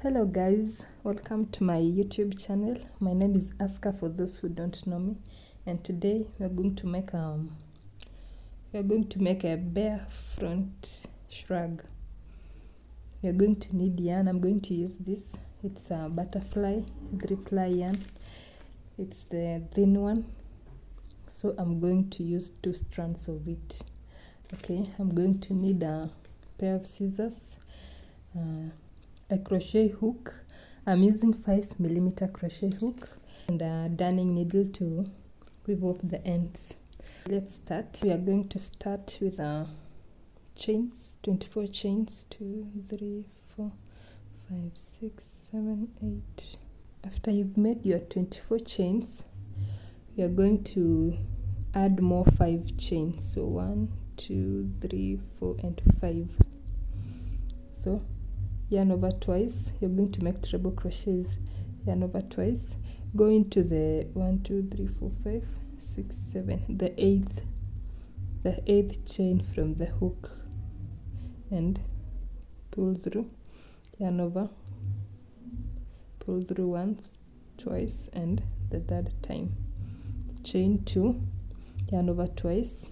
Hello guys, welcome to my YouTube channel. My name is Aska for those who don't know me, and today we are going to make a Barefront shrug. We are going to need yarn. I'm going to use this. It's a butterfly 3-ply yarn. It's the thin one, so I'm going to use 2 strands of it. Okay, I'm going to need a pair of scissors, a crochet hook. I'm using 5mm crochet hook and a darning needle to weave off the ends. Let's start. We are going to start with chains, 24 chains, 2, 3, 4, 5, 6, 7, 8. After you've made your 24 chains, we are going to add more 5 chains. So 1, 2, 3, 4, and 5. So yarn over twice. You're going to make treble crochets. Yarn over twice. Go into the 1, 2, 3, 4, 5, 6, 7, the eighth chain from the hook, and pull through. Yarn over. Pull through once, twice, and the third time. Chain 2. Yarn over twice.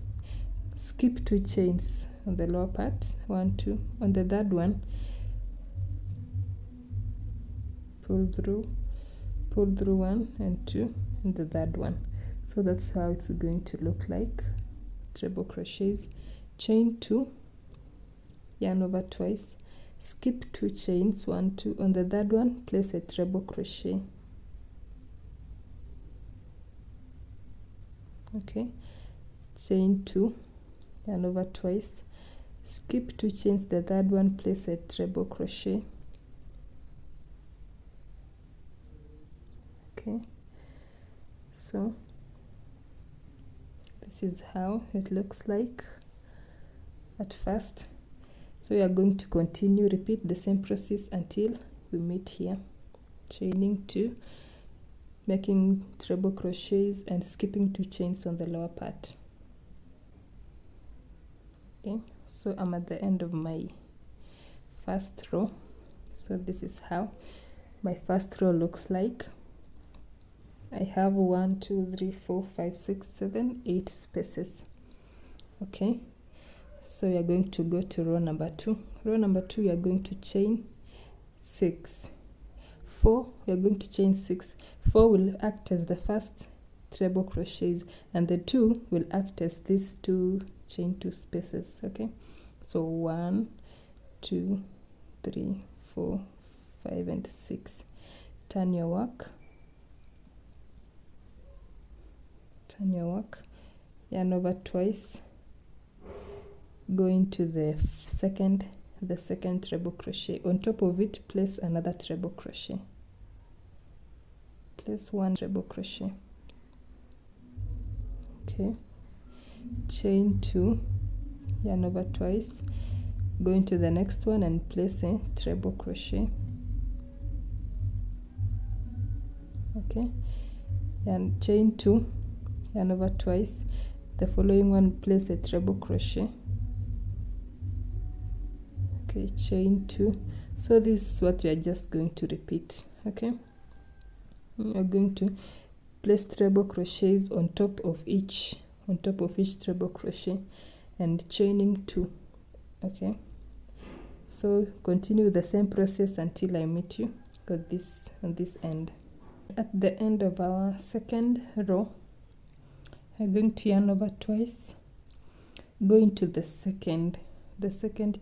Skip 2 chains on the lower part. 1, 2. On the third one, pull through 1 and 2 and the third one. So that's how it's going to look like. Treble crochets. Chain 2, yarn over twice, skip 2 chains, 1, 2. On the third one, place a treble crochet. Okay, chain 2, yarn over twice, skip 2 chains, the third one, place a treble crochet. Okay, so this is how it looks like at first. So we are going to continue, repeat the same process until we meet here. Chaining 2, making treble crochets and skipping 2 chains on the lower part. Okay, so I'm at the end of my first row. So this is how my first row looks like. I have 1, 2, 3, 4, 5, 6, 7, 8 spaces. Okay, so we are going to go to row number 2. Row number 2, we are going to chain 6. 4, we are going to chain 6. 4 will act as the first treble crochets, and the 2 will act as these 2 chain 2 spaces. Okay, so 1, 2, 3, 4, 5, and 6. Turn your work. Turn your work, yarn over twice, go into the second treble crochet. On top of it, place another treble crochet. Place 1 treble crochet. Okay, chain 2, yarn over twice, go into the next one and place a treble crochet. Okay, and chain 2, yarn over twice, the following one, place a treble crochet. Okay, chain 2. So this is what we are just going to repeat. Okay, we are going to place treble crochets on top of each treble crochet and chaining 2. Okay, so continue the same process until I meet you on this end. At the end of our second row, I'm going to yarn over twice, go into the second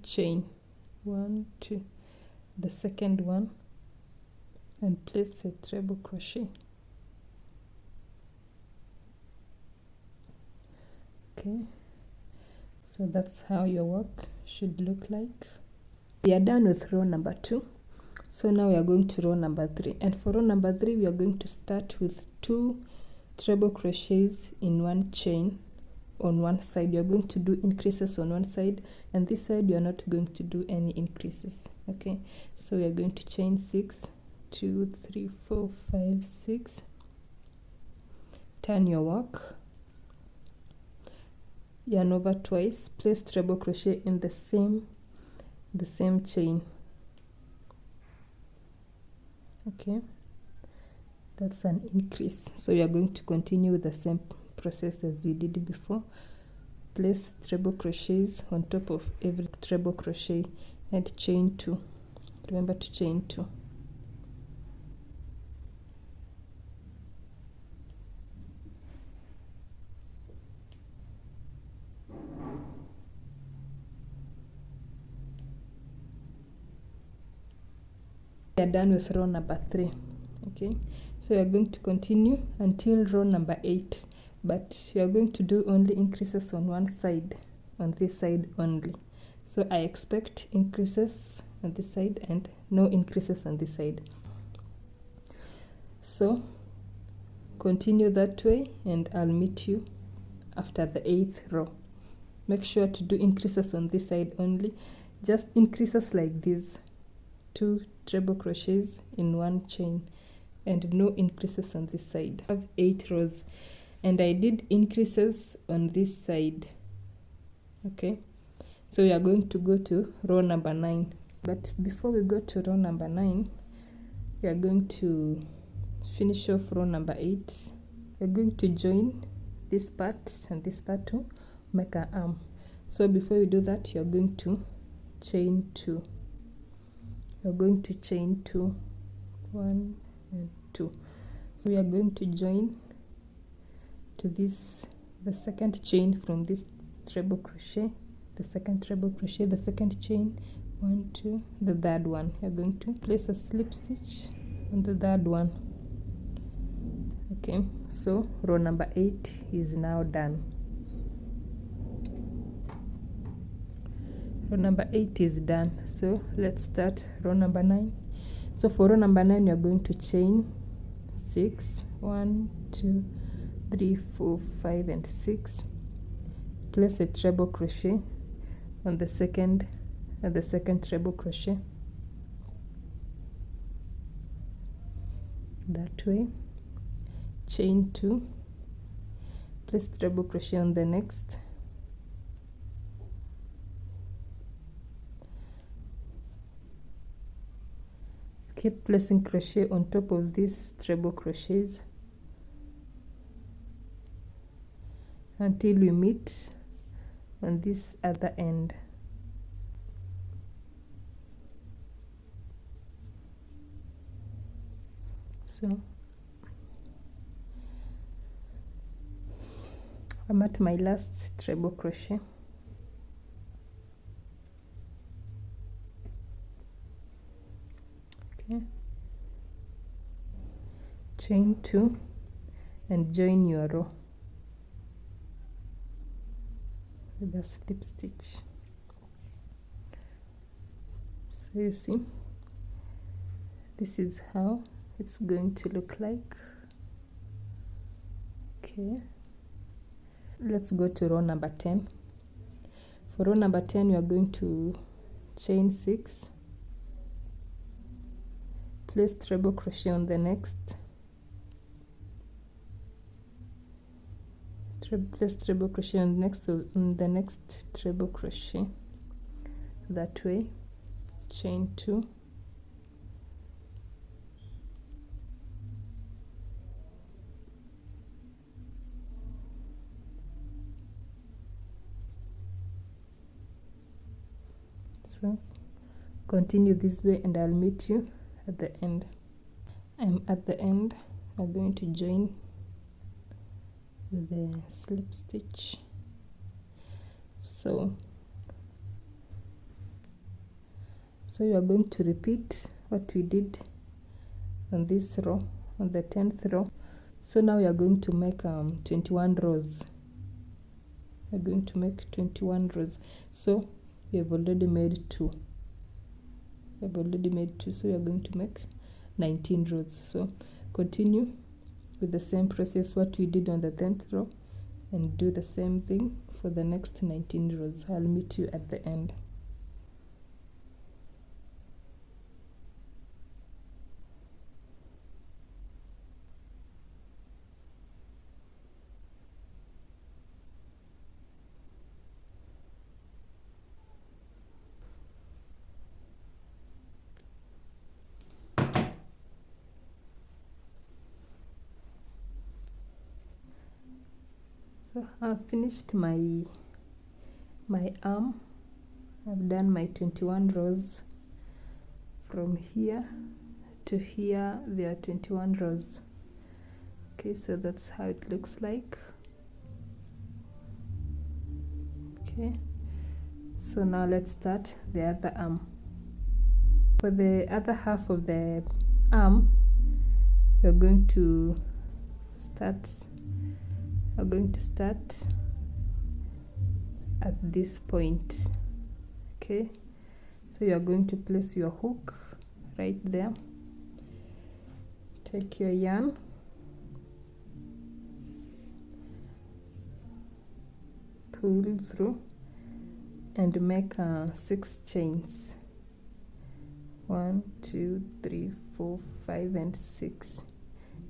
chain, 1, 2, the second one, and place a treble crochet. Okay, so that's how your work should look like. We are done with row number 2. So now we are going to row number 3, and for row number 3 we are going to start with 2 treble crochets in 1 chain on one side. You're going to do increases on one side, and this side you're not going to do any increases. Okay, so we are going to chain 6, 2, 3, 4, 5, 6. Turn your work, yarn over twice, place treble crochet in the same chain. Okay, that's an increase. So we are going to continue with the same process as we did before. Place treble crochets on top of every treble crochet and chain 2. Remember to chain 2. We are done with row number 3. Okay, so we are going to continue until row number 8, but we are going to do only increases on one side, on this side only. So I expect increases on this side and no increases on this side. So continue that way and I'll meet you after the 8th row. Make sure to do increases on this side only, just increases like this, 2 treble crochets in one chain, and no increases on this side. I have 8 rows and I did increases on this side. Okay, so we are going to go to row number 9, but before we go to row number 9, we are going to finish off row number 8. We're going to join this part and this part to make an arm. So before we do that, you're going to chain 2. You're going to chain 2, 1 and 2. So we are going to join to this, the second chain from this treble crochet, the second treble crochet, the second chain, 1, 2, the third one. You're going to place a slip stitch on the third one. Okay, so row number 8 is now done. Row number 8 is done. So let's start row number 9. So for row number 9, you're going to chain 6, 1, 2, 3, 4, 5 and 6. Place a treble crochet on the second treble crochet that way. Chain 2, place treble crochet on the next, keep placing crochet on top of these treble crochets until we meet on this other end. So I'm at my last treble crochet. Okay, chain 2 and join your row with a slip stitch. So you see, this is how it's going to look like. Okay, let's go to row number 10. For row number 10, we are going to chain 6, place treble crochet on the next, place treble crochet on the next treble crochet that way. Chain 2, so continue this way and I'll meet you at the end. I'm at the end. I'm going to join with the slip stitch. So you are going to repeat what we did on this row, on the 10th row. So now we are going to make 21 rows. We're going to make 21 rows. So we have already made 2. We have already made 2, so we are going to make 19 rows. So continue with the same process what we did on the 10th row and do the same thing for the next 19 rows. I'll meet you at the end. So I've finished my arm. I've done my 21 rows. From here to here there are 21 rows. Okay, so that's how it looks like. Okay, so now let's start the other arm. For the other half of the arm, you're going to start at this point. Okay, so you're going to place your hook right there. Take your yarn, pull through and make 6 chains. 1, 2, 3, 4, 5 and 6.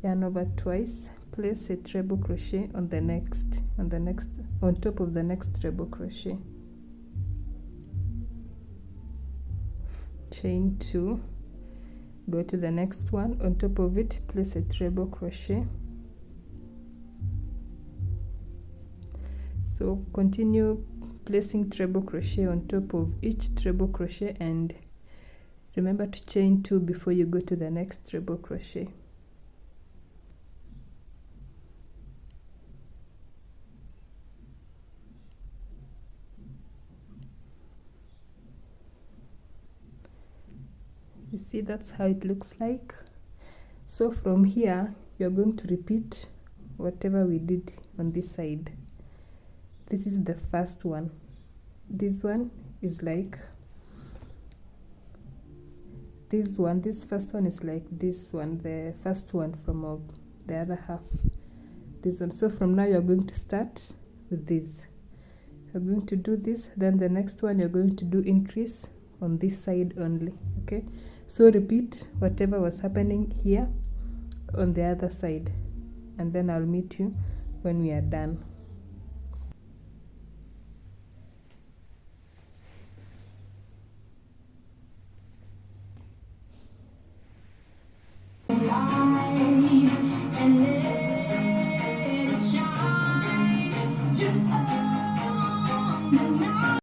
Yarn over twice, place a treble crochet on top of the next treble crochet. Chain 2, go to the next one, on top of it place a treble crochet. So continue placing treble crochet on top of each treble crochet, and remember to chain 2 before you go to the next treble crochet. You see, that's how it looks like. So from here you're going to repeat whatever we did on this side. This is the first one. This one is like this one. This first one is like this one, the first one from the other half. This one. So from now you're going to start with this. You're going to do this, then the next one you're going to do increase on this side only. Okay, so repeat whatever was happening here on the other side, and then I'll meet you when we are done.